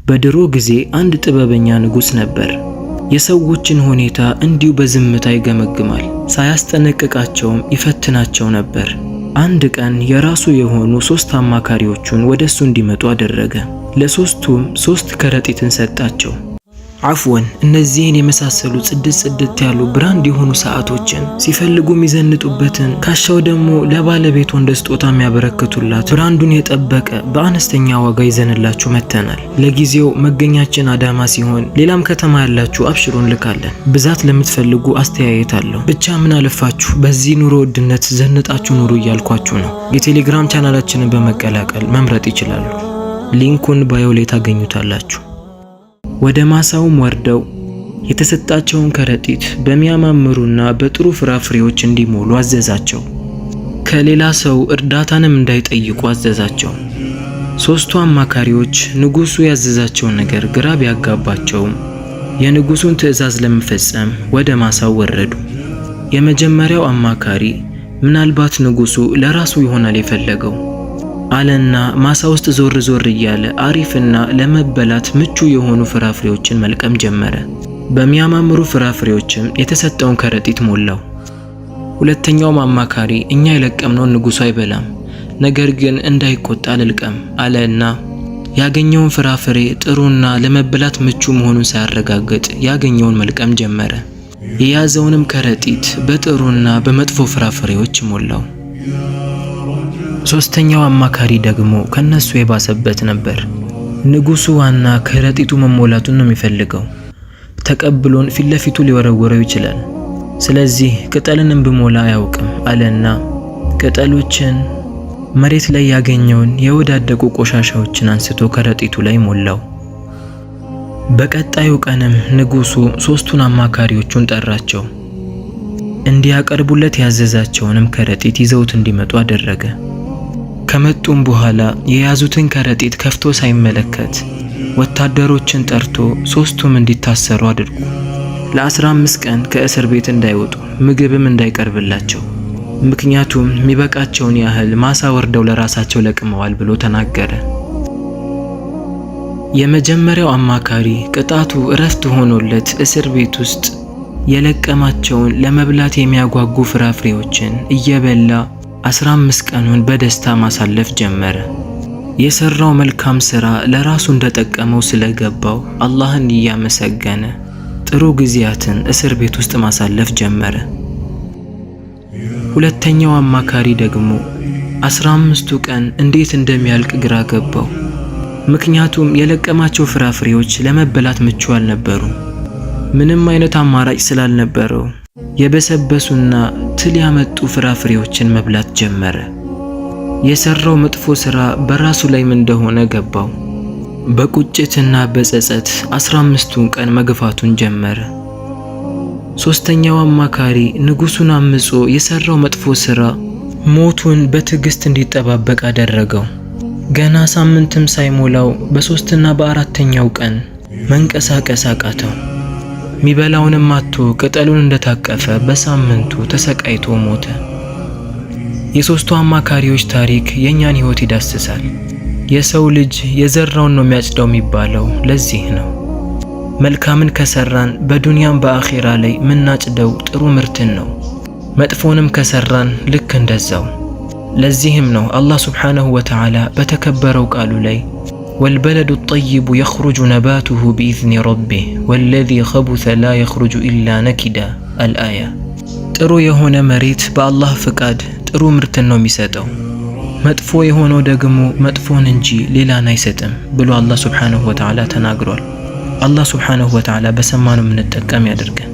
በድሮ ጊዜ አንድ ጥበበኛ ንጉስ ነበር። የሰዎችን ሁኔታ እንዲሁ በዝምታ ይገመግማል፣ ሳያስጠነቅቃቸውም ይፈትናቸው ነበር። አንድ ቀን የራሱ የሆኑ 3 አማካሪዎቹን ወደሱ እንዲመጡ አደረገ። ለሶስቱም 3 ከረጢትን ሰጣቸው። አፍወን እነዚህን የመሳሰሉ ጽድት ያሉ ብራንድ የሆኑ ሰዓቶችን ሲፈልጉ የሚዘንጡበትን ካሻው ደግሞ ለባለቤቱ እንደ ስጦታ የሚያበረክቱላት ብራንዱን የጠበቀ በአነስተኛ ዋጋ ይዘንላችሁ መተናል። ለጊዜው መገኛችን አዳማ ሲሆን ሌላም ከተማ ያላችሁ አብሽሩን ልካለን። ብዛት ለምትፈልጉ አስተያየት አለው። ብቻ ምን አለፋችሁ በዚህ ኑሮ ውድነት ዘንጣችሁ ኑሩ እያልኳችሁ ነው። የቴሌግራም ቻናላችንን በመቀላቀል መምረጥ ይችላሉ። ሊንኩን ባዮ ላይ ታገኙታላችሁ። ወደ ማሳውም ወርደው የተሰጣቸውን ከረጢት በሚያማምሩና በጥሩ ፍራፍሬዎች እንዲሞሉ አዘዛቸው። ከሌላ ሰው እርዳታንም እንዳይጠይቁ አዘዛቸው። 3ቱ አማካሪዎች ንጉሱ ያዘዛቸውን ነገር ግራ ቢያጋባቸውም የንጉሱን ትዕዛዝ ለመፈጸም ወደ ማሳው ወረዱ። የመጀመሪያው አማካሪ ምናልባት ንጉሱ ለራሱ ይሆናል የፈለገው አለና ማሳ ውስጥ ዞር እያለ አሪፍና ለመበላት ምቹ የሆኑ ፍራፍሬዎችን መልቀም ጀመረ። በሚያማምሩ ፍራፍሬዎችም የተሰጠውን ከረጢት ሞላው። ሁለተኛው አማካሪ እኛ የለቀምነውን ንጉሱ አይበላም፣ ነገር ግን እንዳይቆጣ ልልቀም አለና ያገኘውን ፍራፍሬ ጥሩና ለመበላት ምቹ መሆኑን ሳያረጋግጥ ያገኘውን መልቀም ጀመረ። የያዘውንም ከረጢት በጥሩና በመጥፎ ፍራፍሬዎች ሞላው። ሶስተኛው አማካሪ ደግሞ ከነሱ የባሰበት ነበር። ንጉሱ ዋና ከረጢቱ መሞላቱን ነው የሚፈልገው። ተቀብሎን ፊት ለፊቱ ሊወረወረው ይችላል። ስለዚህ ቅጠልንም ብሞላ አያውቅም አለና ቅጠሎችን፣ መሬት ላይ ያገኘውን የወዳደቁ ቆሻሻዎችን አንስቶ ከረጢቱ ላይ ሞላው። በቀጣዩ ቀንም ንጉሱ 3ቱን አማካሪዎቹን ጠራቸው። እንዲያቀርቡለት ያዘዛቸውንም ከረጢት ይዘውት እንዲመጡ አደረገ። ከመጡም በኋላ የያዙትን ከረጢት ከፍቶ ሳይመለከት ወታደሮችን ጠርቶ 3ቱም እንዲታሰሩ አድርጉ፣ ለ15 ቀን ከእስር ቤት እንዳይወጡ፣ ምግብም እንዳይቀርብላቸው፣ ምክንያቱም የሚበቃቸውን ያህል ማሳ ወርደው ለራሳቸው ለቅመዋል ብሎ ተናገረ። የመጀመሪያው አማካሪ ቅጣቱ እረፍት ሆኖለት እስር ቤት ውስጥ የለቀማቸውን ለመብላት የሚያጓጉ ፍራፍሬዎችን እየበላ 15 ቀኑን በደስታ ማሳለፍ ጀመረ። የሰራው መልካም ሥራ ለራሱ እንደጠቀመው ስለገባው አላህን እያመሰገነ ጥሩ ጊዜያትን እስር ቤት ውስጥ ማሳለፍ ጀመረ። ሁለተኛው አማካሪ ደግሞ 15ቱ ቀን እንዴት እንደሚያልቅ ግራ ገባው። ምክንያቱም የለቀማቸው ፍራፍሬዎች ለመበላት ምቹ አልነበሩ። ምንም አይነት አማራጭ ስላልነበረው የበሰበሱና ትል ያመጡ ፍራፍሬዎችን መብላት ጀመረ። የሰራው መጥፎ ሥራ በራሱ ላይም እንደሆነ ገባው። በቁጭትና በጸጸት 15ቱን ቀን መግፋቱን ጀመረ። ሶስተኛው አማካሪ ንጉሱን አምጾ የሰራው መጥፎ ሥራ ሞቱን በትዕግስት እንዲጠባበቅ አደረገው። ገና ሳምንትም ሳይሞላው በ3ና በ4ኛው ቀን መንቀሳቀስ አቃተው። ሚበላውንም አጥቶ ቅጠሉን እንደታቀፈ በሳምንቱ ተሰቃይቶ ሞተ። የ3ቱ አማካሪዎች ታሪክ የኛን ህይወት ይዳስሳል። የሰው ልጅ የዘራውን ነው የሚያጭደው የሚባለው ለዚህ ነው። መልካምን ከሰራን በዱንያም በአኺራ ላይ ምናጭደው ጥሩ ምርትን ነው። መጥፎንም ከሰራን ልክ እንደዛው። ለዚህም ነው አላህ ሱብሓነሁ ወተዓላ በተከበረው ቃሉ ላይ والبلد الطيب يخرج نباته بإذن ربه والذي خبث لا يخرج إلا نكدا الآية ጥሩ የሆነ መሬት በአላህ ፍቃድ ጥሩ ምርትን ነው የሚሰጠው፣ መጥፎ የሆነው ደግሞ መጥፎን እንጂ ሌላን አይሰጥም ብሎ አላህ ሱብሓነሁ ወተዓላ ተናግሯል። አላህ ሱብሓነሁ ወተዓላ በሰማነው የምንጠቀም ያድርገን።